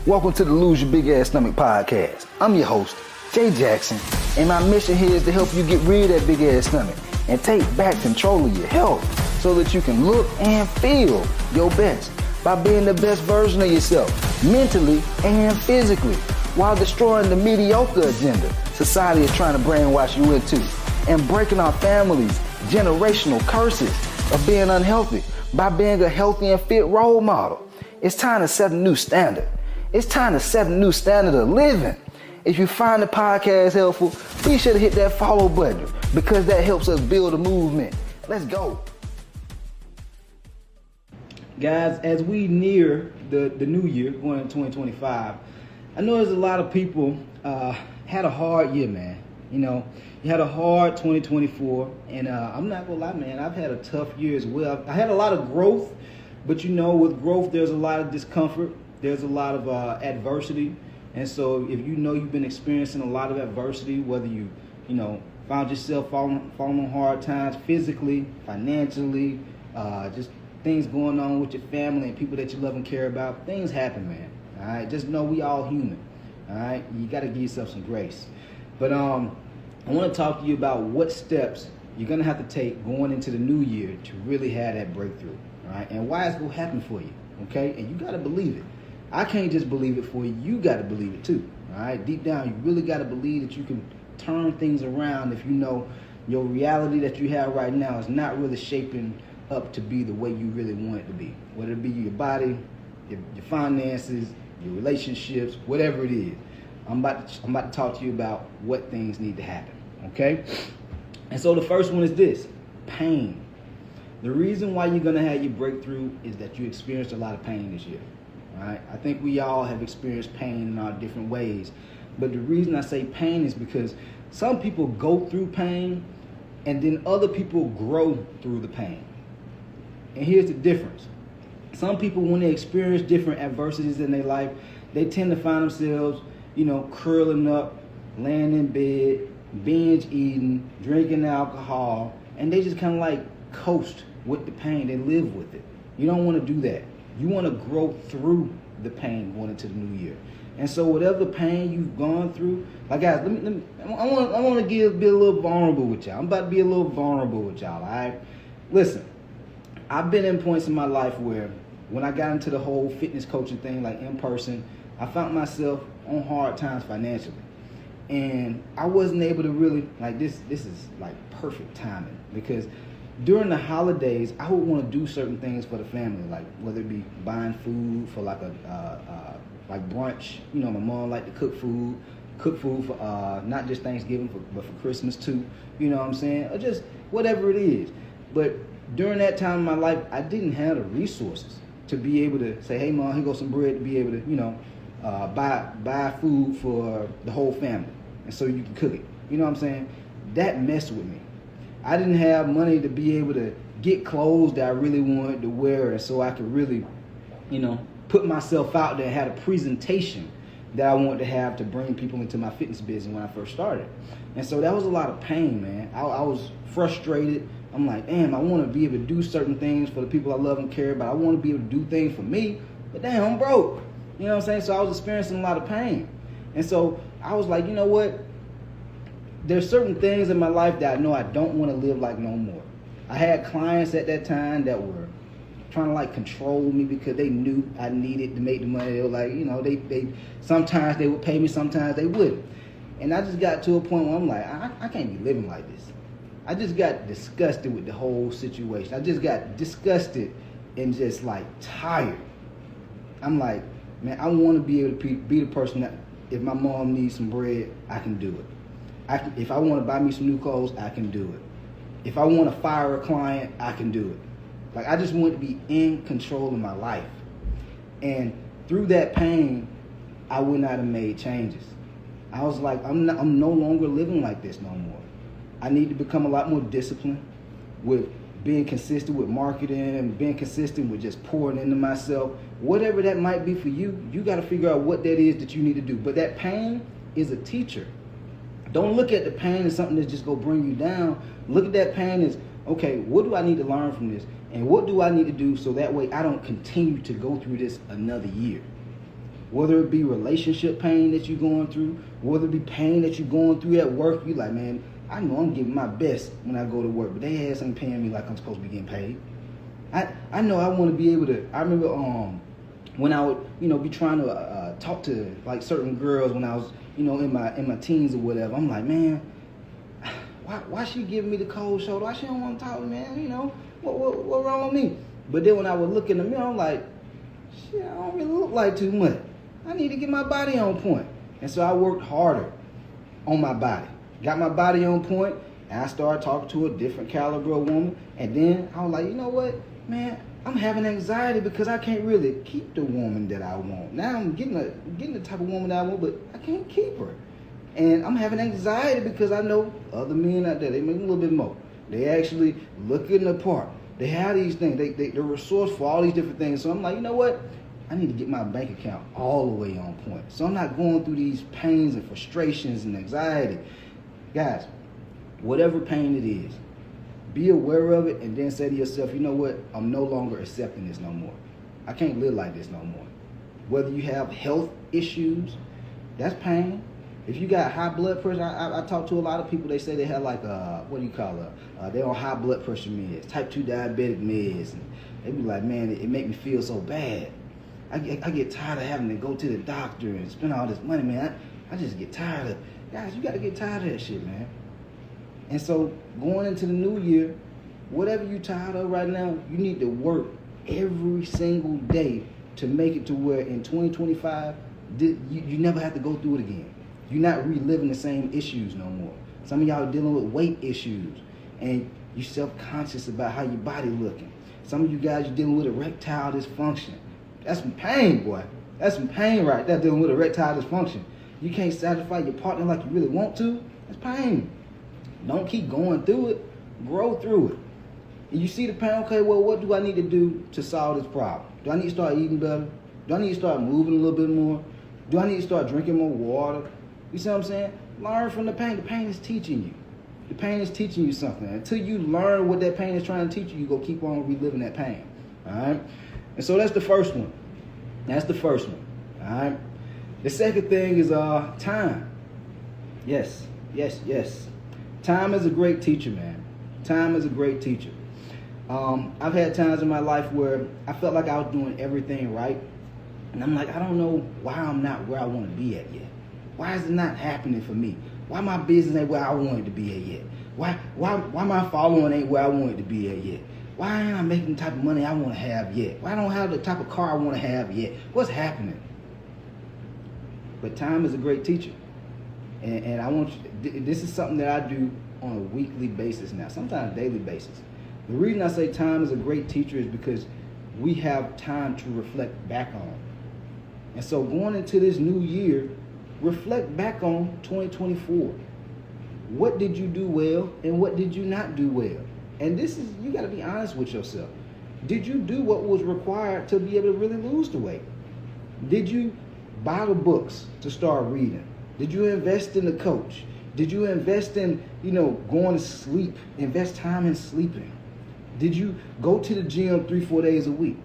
Welcome to the Lose Your Big Ass Stomach podcast. I'm your host, Jay Jackson, and my mission here is to help you get rid of that big ass stomach and take back control of your health so that you can look and feel your best by being the best version of yourself, mentally and physically, while destroying the mediocre agenda society is trying to brainwash you into, and breaking our families' generational curses of being unhealthy by being a healthy and fit role model. It's time to set a new standard. It's time to set a new standard of living. If you find the podcast helpful, be sure to hit that follow button because that helps us build a movement. Let's go. Guys, as we near the new year, going into 2025, I know there's a lot of people had a hard year, man. You know, you had a hard 2024, and I'm not gonna lie, man, I've had a tough year as well. I had a lot of growth, but you know, with growth, there's a lot of discomfort. There's a lot of adversity. And so if you know you've been experiencing a lot of adversity, whether you found yourself falling on hard times physically, financially, just things going on with your family and people that you love and care about, things happen, man. All right, just know we all human. All right, you got to give yourself some grace. But I want to talk to you about what steps you're going to have to take going into the new year to really have that breakthrough. All right, and why it's going to happen for you. Okay, and you got to believe it. I can't just believe it for you. You got to believe it too. All right, deep down, you really got to believe that you can turn things around if you know your reality that you have right now is not really shaping up to be the way you really want it to be. Whether it be your body, your finances, your relationships, whatever it is. I'm about to talk to you about what things need to happen. Okay? And so the first one is this: pain. The reason why you're gonna have your breakthrough is that you experienced a lot of pain this year. All right? I think we all have experienced pain in our different ways. But the reason I say pain is because some people go through pain and then other people grow through the pain. And here's the difference. Some people, when they experience different adversities in their life, they tend to find themselves, curling up, laying in bed, binge eating, drinking alcohol, and they just kind of like coast with the pain. They live with it. You don't want to do that. You want to grow through the pain going into the new year. And so whatever pain you've gone through, like guys, I want to be a little vulnerable with y'all. I'm about to be a little vulnerable with y'all, all right? Listen, I've been in points in my life where when I got into the whole fitness coaching thing, like in person, I found myself on hard times financially. And I wasn't able to really, like this is like perfect timing, because during the holidays, I would want to do certain things for the family, like whether it be buying food for like like brunch. My mom liked to cook food for not just Thanksgiving, but for Christmas too. You know what I'm saying? Or just whatever it is. But during that time in my life, I didn't have the resources to be able to say, hey, Mom, here goes some bread, to be able to, buy food for the whole family. And so you can cook it. You know what I'm saying? That messed with me. I didn't have money to be able to get clothes that I really wanted to wear, and so I could really, put myself out there and had a presentation that I wanted to have to bring people into my fitness business when I first started. And so that was a lot of pain, man. I was frustrated. I'm like, damn, I want to be able to do certain things for the people I love and care about. I want to be able to do things for me, but damn, I'm broke. You know what I'm saying? So I was experiencing a lot of pain. And so I was like, you know what? There's certain things in my life that I know I don't want to live like no more. I had clients at that time that were trying to like control me because they knew I needed to make the money. They were like, they sometimes they would pay me, sometimes they wouldn't. And I just got to a point where I'm like, I can't be living like this. I just got disgusted with the whole situation. I just got disgusted and just like tired. I'm like, man, I want to be able to be the person that if my mom needs some bread, I can do it. If I want to buy me some new clothes, I can do it. If I want to fire a client, I can do it. Like, I just want to be in control of my life. And through that pain, I would not have made changes. I was like, I'm no longer living like this no more. I need to become a lot more disciplined with being consistent with marketing and being consistent with just pouring into myself. Whatever that might be for you, you got to figure out what that is that you need to do. But that pain is a teacher. Don't look at the pain as something that's just going to bring you down. Look at that pain as, okay, what do I need to learn from this? And what do I need to do so that way I don't continue to go through this another year? Whether it be relationship pain that you're going through, whether it be pain that you're going through at work, you like, man, I know I'm giving my best when I go to work, but they ass ain't paying me like I'm supposed to be getting paid. I know I want to be able to. I remember when I would be trying to talk to like certain girls when I was in my teens or whatever. I'm like, man, why she giving me the cold shoulder? Why she don't want to talk to me, man? What wrong with me? But then when I would look in the mirror, I'm like, shit, I don't really look like too much. I need to get my body on point. And so I worked harder on my body. Got my body on point, and I started talking to a different caliber of woman. And then I was like, you know what, man, I'm having anxiety because I can't really keep the woman that I want. Now I'm getting the type of woman that I want, but I can't keep her. And I'm having anxiety because I know other men out there, they make a little bit more. They actually looking the part. They have these things. They're resourceful for all these different things. So I'm like, you know what? I need to get my bank account all the way on point. So I'm not going through these pains and frustrations and anxiety. Guys, whatever pain it is, be aware of it and then say to yourself, you know what? I'm no longer accepting this no more. I can't live like this no more. Whether you have health issues, that's pain. If you got high blood pressure, I talk to a lot of people, they say they have like, they're on high blood pressure meds, type 2 diabetic meds. And they be like, man, it make me feel so bad. I get tired of having to go to the doctor and spend all this money, man. I just get tired of, guys, you got to get tired of that shit, man. And so going into the new year, whatever you're tired of right now, you need to work every single day to make it to where in 2025, you never have to go through it again. You're not reliving the same issues no more. Some of y'all are dealing with weight issues and you're self-conscious about how your body looking. Some of you guys are dealing with erectile dysfunction. That's some pain, boy. That's some pain right there, dealing with erectile dysfunction. You can't satisfy your partner like you really want to. That's pain. Don't keep going through it. Grow through it. And you see the pain, okay, well, what do I need to do to solve this problem? Do I need to start eating better? Do I need to start moving a little bit more? Do I need to start drinking more water? You see what I'm saying? Learn from the pain. The pain is teaching you. The pain is teaching you something. Until you learn what that pain is trying to teach you, you go keep on reliving that pain. All right? And so that's the first one. That's the first one. All right? The second thing is time. Yes. Time is a great teacher, man. Time is a great teacher. I've had times in my life where I felt like I was doing everything right. And I'm like, I don't know why I'm not where I want to be at yet. Why is it not happening for me? Why my business ain't where I want it to be at yet? Why my following ain't where I want it to be at yet? Why ain't I making the type of money I want to have yet? Why I don't have the type of car I want to have yet? What's happening? But time is a great teacher. And I want you, this is something that I do on a weekly basis now, sometimes daily basis. The reason I say time is a great teacher is because we have time to reflect back on. And so going into this new year, reflect back on 2024. What did you do well and what did you not do well? And this is, you got to be honest with yourself. Did you do what was required to be able to really lose the weight? Did you buy the books to start reading? Did you invest in the coach? Did you invest in, going to sleep, invest time in sleeping? Did you go to the gym 3-4 days a week?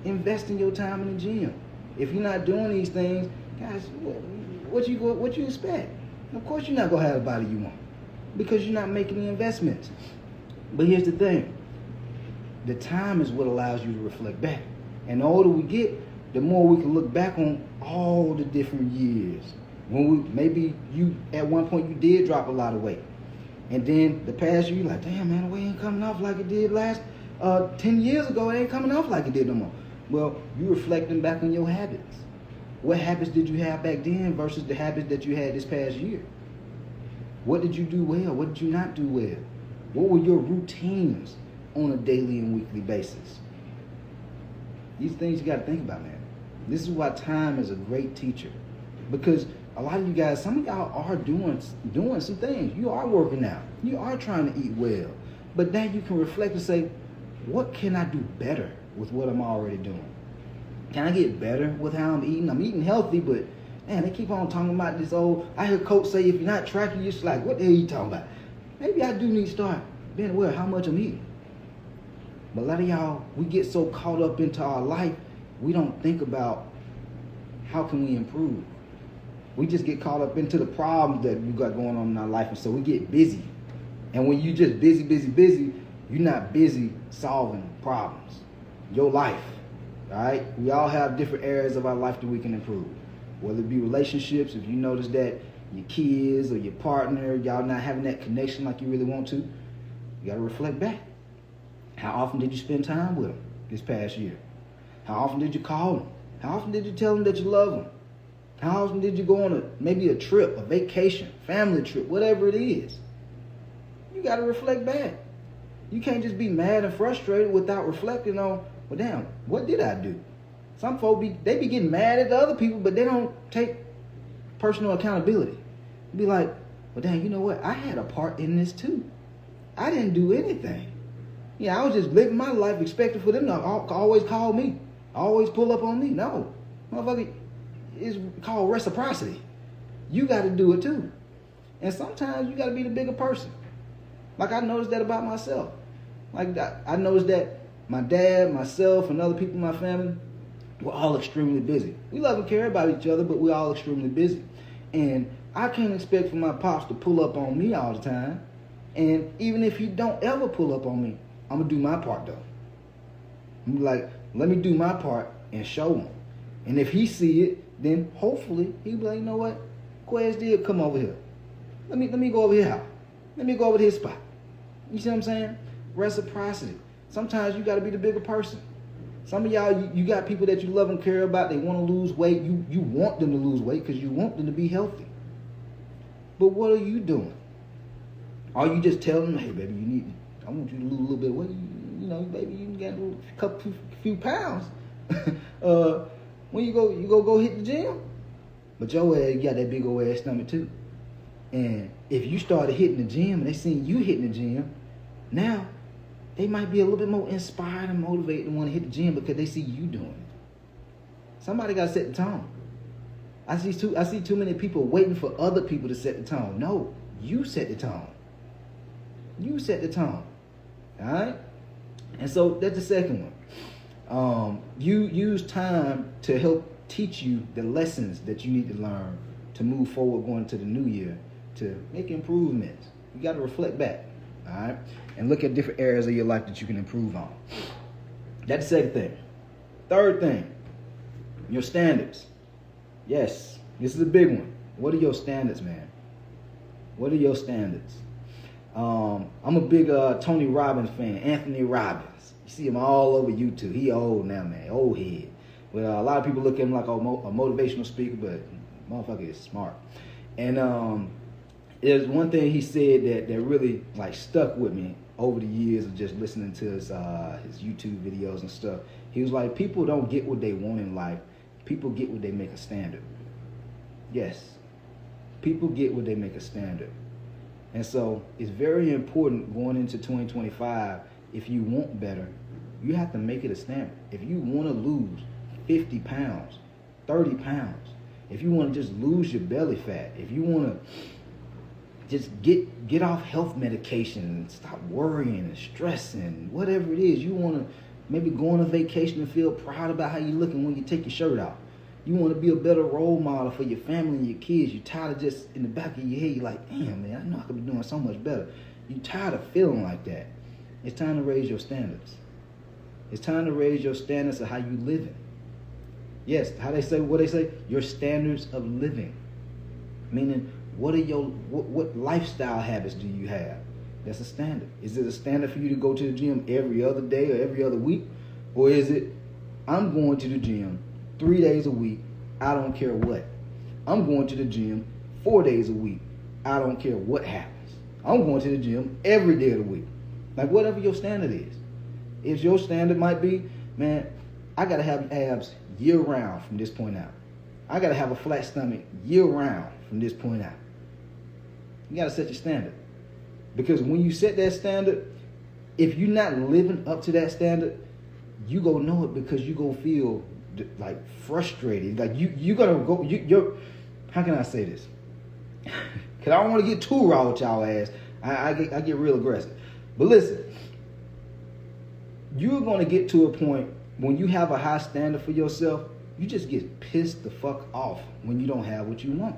Invest in your time in the gym. If you're not doing these things, guys, what you expect? Of course you're not going to have the body you want because you're not making the investments. But here's the thing. The time is what allows you to reflect back. And the older we get, the more we can look back on all the different years. Maybe you, at one point, you did drop a lot of weight. And then the past year, you're like, damn, man, the weight ain't coming off like it did last 10 years ago. It ain't coming off like it did no more. Well, you reflecting back on your habits. What habits did you have back then versus the habits that you had this past year? What did you do well? What did you not do well? What were your routines on a daily and weekly basis? These things you got to think about, man. This is why time is a great teacher. Because a lot of you guys, some of y'all are doing some things. You are working out. You are trying to eat well. But now you can reflect and say, what can I do better with what I'm already doing? Can I get better with how I'm eating? I'm eating healthy, but man, they keep on talking about this old, I hear coach say, if you're not tracking, you're just like, what the hell are you talking about? Maybe I do need to start being aware of how much I'm eating. But a lot of y'all, we get so caught up into our life, we don't think about how can we improve? We just get caught up into the problems that we got going on in our life, and so we get busy. And when you just busy, you're not busy solving problems. Your life, all right? We all have different areas of our life that we can improve. Whether it be relationships, if you notice that your kids or your partner, y'all not having that connection like you really want to, you got to reflect back. How often did you spend time with them this past year? How often did you call them? How often did you tell them that you love them? How often did you go on maybe a trip, a vacation, family trip, whatever it is? You got to reflect back. You can't just be mad and frustrated without reflecting on, well, damn, what did I do? Some folk they be getting mad at the other people, but they don't take personal accountability. Be like, well, damn, you know what? I had a part in this too. I didn't do anything. Yeah, I was just living my life expecting for them to always call me, always pull up on me. No, motherfucker, it's called reciprocity. You got to do it too. And sometimes you got to be the bigger person. Like I noticed that about myself. Like I noticed that my dad, myself, and other people in my family, we're all extremely busy. We love and care about each other, but we're all extremely busy. And I can't expect for my pops to pull up on me all the time. And even if he don't ever pull up on me, I'm going to do my part though. I'm like, let me do my part and show him. And if he see it, then hopefully he'll be like, you know what? Quez did come over here. Let me go over here. Let me go over to his spot. You see what I'm saying? Reciprocity. Sometimes you got to be the bigger person. Some of y'all, you got people that you love and care about. They want to lose weight. You want them to lose weight because you want them to be healthy. But what are you doing? Are you just telling them, hey, baby, I want you to lose a little bit of weight. You know, baby, you got a few pounds. When you go hit the gym. But your ass, you got that big old ass stomach too. And if you started hitting the gym and they seen you hitting the gym, now they might be a little bit more inspired and motivated to want to hit the gym because they see you doing it. Somebody got to set the tone. I see too many people waiting for other people to set the tone. No, you set the tone. You set the tone. All right? And so that's the second one. You use time to help teach you the lessons that you need to learn to move forward going into the new year, to make improvements. You got to reflect back, all right? And look at different areas of your life that you can improve on. That's the second thing. Third thing, your standards. Yes, this is a big one. What are your standards, man? What are your standards? I'm a big Tony Robbins fan, Anthony Robbins. You see him all over YouTube. He old now, man, old head. Well, a lot of people look at him like a motivational speaker, but motherfucker is smart. And there's one thing he said that really like stuck with me over the years of just listening to his YouTube videos and stuff. He was like, people don't get what they want in life. People get what they make a standard. Yes, people get what they make a standard. And so it's very important going into 2025, if you want better, you have to make it a standard. If you want to lose 50 pounds, 30 pounds, if you want to just lose your belly fat, if you want to just get off health medication and stop worrying and stressing, whatever it is, you want to maybe go on a vacation and feel proud about how you're looking when you take your shirt off. You want to be a better role model for your family and your kids. You're tired of just in the back of your head, you're like, damn, man, I know I could be doing so much better. You're tired of feeling like that. It's time to raise your standards. It's time to raise your standards of how you living. Yes, what they say, your standards of living. Meaning, what lifestyle habits do you have? That's a standard. Is it a standard for you to go to the gym every other day or every other week? Or is it, I'm going to the gym 3 days a week, I don't care what. I'm going to the gym 4 days a week, I don't care what happens. I'm going to the gym every day of the week. Like whatever your standard is. If your standard might be, man, I got to have abs year round from this point out. I got to have a flat stomach year round from this point out. You got to set your standard. Because when you set that standard, if you're not living up to that standard, you go know it because you go feel like frustrated. Like you gotta go. You're. How can I say this? Cause I don't want to get too raw with y'all ass. I get real aggressive. But listen, you're gonna get to a point when you have a high standard for yourself. you just get pissed the fuck off when you don't have what you want.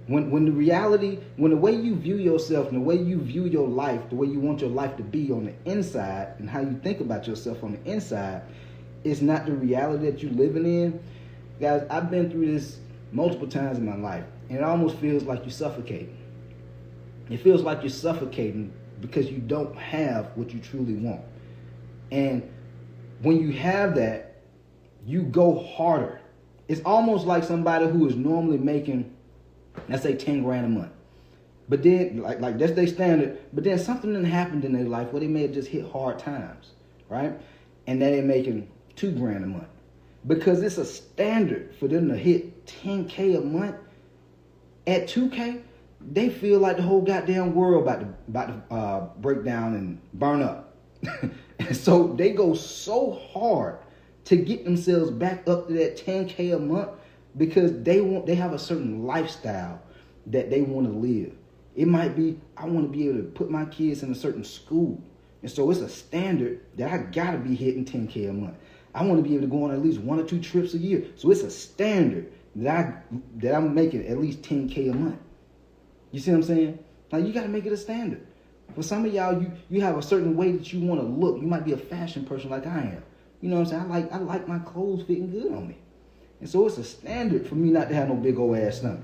When the reality, when the way you view yourself and the way you view your life, the way you want your life to be on the inside and how you think about yourself on the inside is not the reality that you're living in. Guys, I've been through this multiple times in my life, and it almost feels like you're suffocating. It feels like you're suffocating because you don't have what you truly want. And when you have that, you go harder. It's almost like somebody who is normally making, let's say, 10 grand a month. But then, like that's their standard. But then something done happened in their life where they may have just hit hard times, right? And then they're making 2 grand a month. Because it's a standard for them to hit 10K a month. At 2K, they feel like the whole goddamn world about to break down and burn up. And so they go so hard to get themselves back up to that 10K a month because they have a certain lifestyle that they want to live. It might be, I want to be able to put my kids in a certain school. And so it's a standard that I got to be hitting 10K a month. I want to be able to go on at least 1 or 2 trips a year. So it's a standard that I'm making at least 10K a month. You see what I'm saying? Like, you got to make it a standard. For some of y'all, you have a certain way that you want to look. You might be a fashion person like I am. You know what I'm saying? I like my clothes fitting good on me. And so it's a standard for me not to have no big old ass stomach.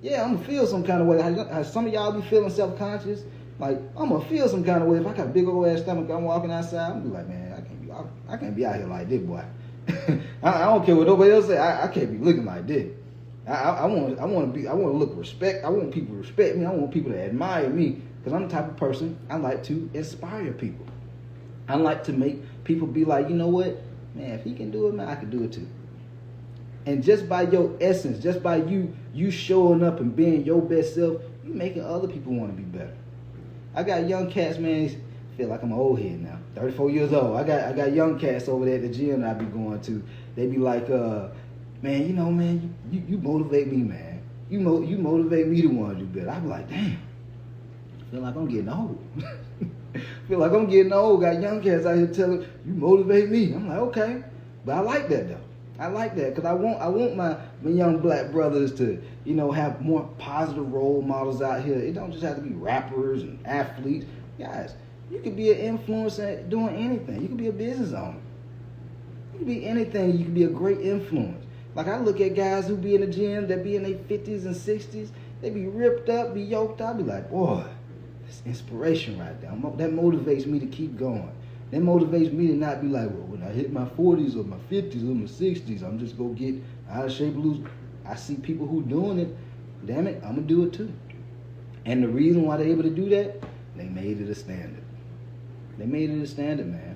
Yeah, I'm going to feel some kind of way. How some of y'all be feeling self-conscious. Like, I'm going to feel some kind of way. If I got a big old ass stomach, I'm walking outside, I'm going to be like, man, I can't be out here like this, boy. I don't care what nobody else say. I can't be looking like this. I want to look respect. I want people to respect me. I want people to admire me because I'm the type of person I like to inspire people. I like to make people be like, you know what, man, if he can do it, man, I can do it too. And just by your essence, just by you showing up and being your best self, you making other people want to be better. I got young cats, man. Feel like I'm an old head now. 34 years old. I got young cats over there at the gym that I be going to. They be like, man, you know, man, you motivate me, man. You motivate me to want to do better. I be like, damn. Feel like I'm getting old. Feel like I'm getting old. Got young cats out here telling you motivate me. I'm like, okay, but I like that though. I like that because I want my young black brothers to, you know, have more positive role models out here. It don't just have to be rappers and athletes, guys. You could be an influencer doing anything. You could be a business owner. You could be anything. You could be a great influence. Like I look at guys who be in the gym that be in their 50s and 60s. They be ripped up, be yoked up. I be like, boy, that's inspiration right there. That motivates me to keep going. That motivates me to not be like, well, when I hit my 40s or my 50s or my 60s, I'm just going to get out of shape, lose. I see people who doing it. Damn it, I'm going to do it too. And the reason why they're able to do that, they made it a standard. They made it a standard, man.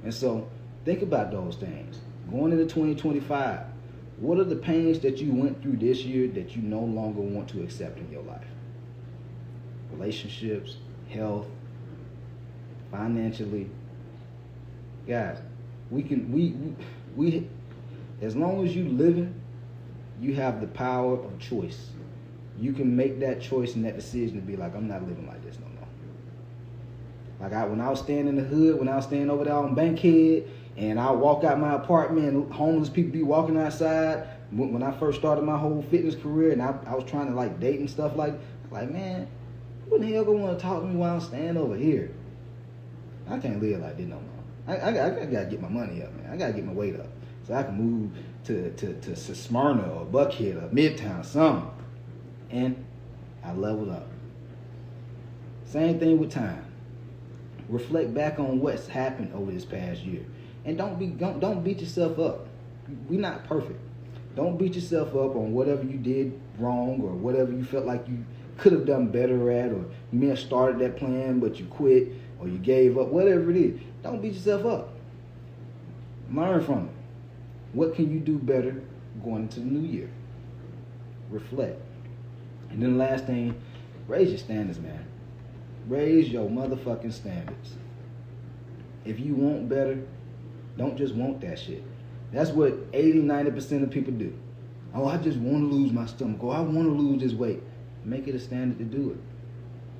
And so think about those things. Going into 2025, what are the pains that you went through this year that you no longer want to accept in your life? Relationships, health, financially. Guys, we as long as you living, you have the power of choice. You can make that choice and that decision to be like, I'm not living like this no more. Like when I was staying in the hood, when I was staying over there on Bankhead, and I walk out my apartment and homeless people be walking outside. When I first started my whole fitness career and I was trying to like date and stuff like man, who in the hell gonna want to talk to me while I'm staying over here? I can't live like this no more. I gotta get my money up, man. I gotta get my weight up so I can move to Smyrna or Buckhead or Midtown, something. And I leveled up. Same thing with time. Reflect back on what's happened over this past year, and don't beat yourself up. We're not perfect. Don't beat yourself up on whatever you did wrong or whatever you felt like you could have done better at, or you may have started that plan but you quit or you gave up. Whatever it is, don't beat yourself up. Learn from it. What can you do better going into the new year? Reflect. And then the last thing, raise your standards, man. Raise your motherfucking standards. If you want better, don't just want that shit. That's what 80-90% of people do. Oh, I just want to lose my stomach. Oh, I want to lose this weight. Make it a standard to do it.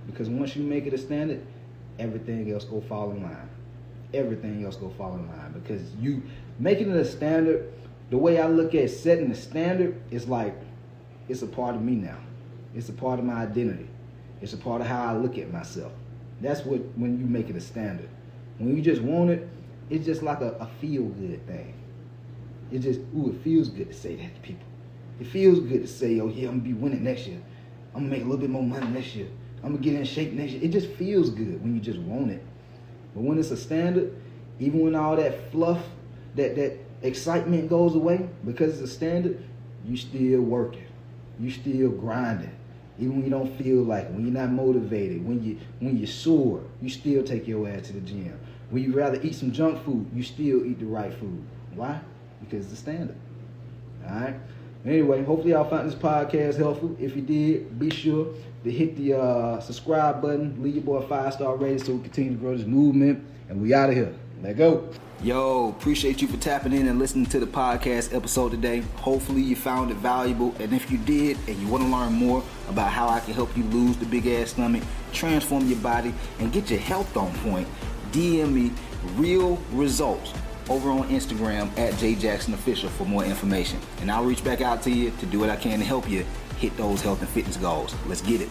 Because once you make it a standard, everything else go fall in line. Everything else go fall in line. Because you making it a standard the way I look at setting the standard is like it's a part of me now. It's a part of my identity. It's a part of how I look at myself. That's what when you make it a standard. When you just want it, it's just like a feel-good thing. It just, it feels good to say that to people. It feels good to say, oh yeah, I'm gonna be winning next year. I'm gonna make a little bit more money next year. I'm gonna get in shape next year. It just feels good when you just want it. But when it's a standard, even when all that fluff, that excitement goes away, because it's a standard, you still working. You still grinding. Even when you don't feel like it, when you're not motivated, when you're sore, you still take your ass to the gym. When you rather eat some junk food, you still eat the right food. Why? Because it's the standard. All right? Anyway, hopefully y'all found this podcast helpful. If you did, be sure to hit the subscribe button, leave your boy a 5-star rating so we continue to grow this movement. And we out of here. Let go. Yo, appreciate you for tapping in and listening to the podcast episode today. Hopefully you found it valuable. And if you did and you want to learn more about how I can help you lose the big ass stomach, transform your body, and get your health on point, DM me real results over on Instagram at JJacksonOfficial for more information. And I'll reach back out to you to do what I can to help you hit those health and fitness goals. Let's get it.